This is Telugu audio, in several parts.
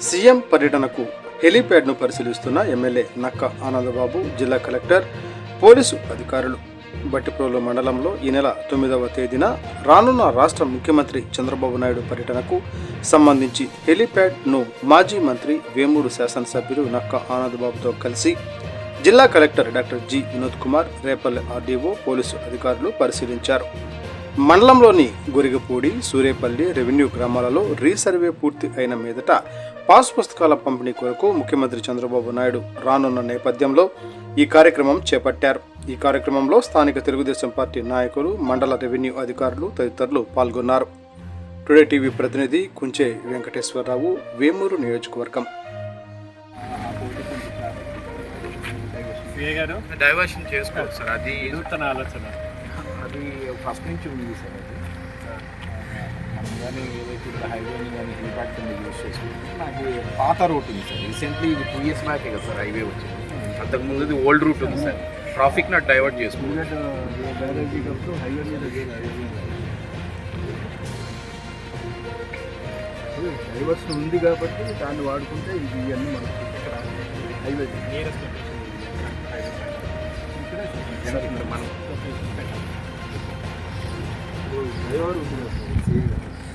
సీఎం పర్యటనకు హెలీప్యాడ్ను పరిశీలిస్తున్న ఎమ్మెల్యే నక్క ఆనందబాబు, జిల్లా కలెక్టర్, పోలీసు అధికారులు. బట్టిప్రోలు మండలంలో ఈ నెల 9వ తేదీన రానున్న రాష్ట్ర ముఖ్యమంత్రి చంద్రబాబు నాయుడు పర్యటనకు సంబంధించి హెలీప్యాడ్ను మాజీ మంత్రి, వేమూరు శాసనసభ్యులు నక్క ఆనందబాబుతో కలిసి జిల్లా collector doctor G Vinod Kumar, Repalle RDO, police అధికారులు పరిశీలించారు. మండలంలోని గొరిగపూడి, సూరేపల్లి రెవెన్యూ గ్రామాలలో రీసర్వే పూర్తి అయిన మీదట పాస్ పుస్తకాల పంపిణీ కొరకు ముఖ్యమంత్రి చంద్రబాబు నాయుడు రానున్న నేపథ్యంలో ఈ కార్యక్రమం చేపట్టారు. ఈ కార్యక్రమంలో స్థానిక తెలుగుదేశం పార్టీ నాయకులు, మండల రెవెన్యూ అధికారులు తదితరులు పాల్గొన్నారు. టుడే టీవీ ప్రతినిధి కుంచే వెంకటేశ్వరరావు, వేమూరు నియోజకవర్గం. డైవర్షన్ చేసుకోవచ్చు సార్, అది ఆలోచన అది ఫస్ట్ నుంచి ఉంది సార్. అది మనం కానీ ఏదైతే ఇక్కడ హైవేని కానీ హెలిప్యాడ్ కింద యూజ్ చేసుకుంటే నాకు పాత రూట్ ఉంది సార్. రీసెంట్లీ ఇది 2 years బ్యాకే కదా సార్ హైవే వచ్చింది. అంతకుముందు ఇది ఓల్డ్ రూట్ ఉంది సార్. ట్రాఫిక్ నాట్ డైవర్ట్ చేసుకుంటాం. డైవర్స్ ఉంది కాబట్టి దాన్ని వాడుకుంటే ఇది ఇవన్నీ మనకు హైవే మనం ఫ్లైఓవర్ ఉంటుంది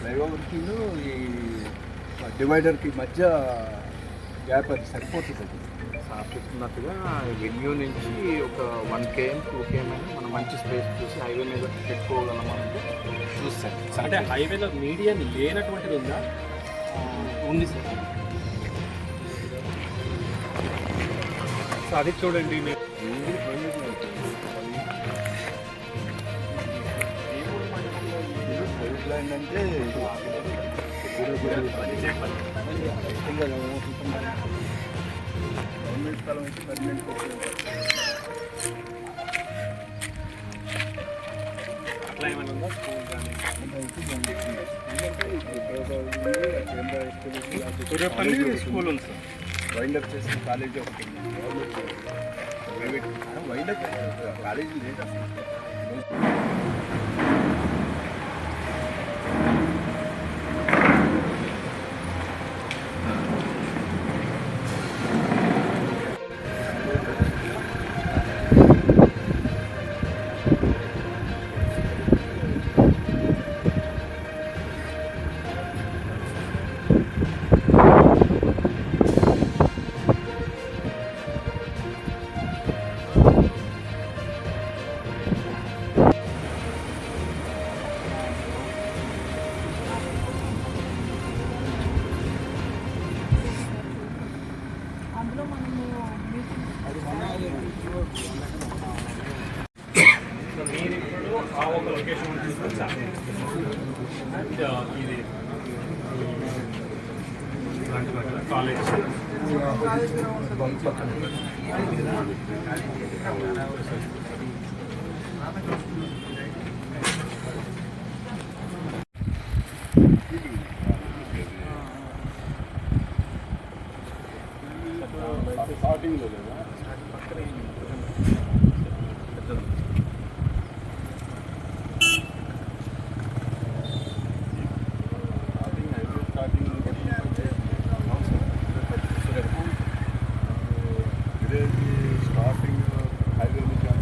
ఫ్లైఓవర్కి ఈ డివైడర్కి మధ్య గ్యాప్ అది సరిపోతుంది. సార్ చెప్తున్నట్టుగా వెన్యూ నుంచి ఒక 1 km 2 km అయినా మనం మంచి స్పేస్ చూసి హైవే మీద పెట్టుకోగలమంటే చూస్తాను. అంటే హైవేలో మీడియన్ లేనటువంటిది ఉందా? ఉంది సార్. అది చూడండి. అంటే గవర్నమెంట్ స్థలం అయితే పర్మనెంట్ అట్లా ఏమైనా ఉందా? స్కూల్ కానీ స్కూల్ ఉంది సార్. వైండప్ చేసిన కాలేజీ ఒకటి ఉంది. ప్రైవేట్ వైండప్ కాలేజీ లేదు అసలు. మీరు ఇప్పుడు ఆ ఒక లొకేషన్ తీసుకొచ్చారు. ఇది కాలేజ్ స్టార్టింగ్లో లేదా స్టార్టింగ్ హైవే నుంచి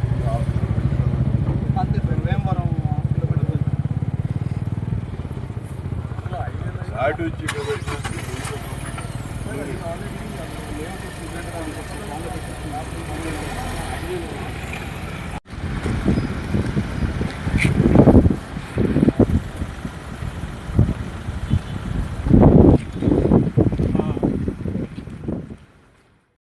సైడ్ వచ్చి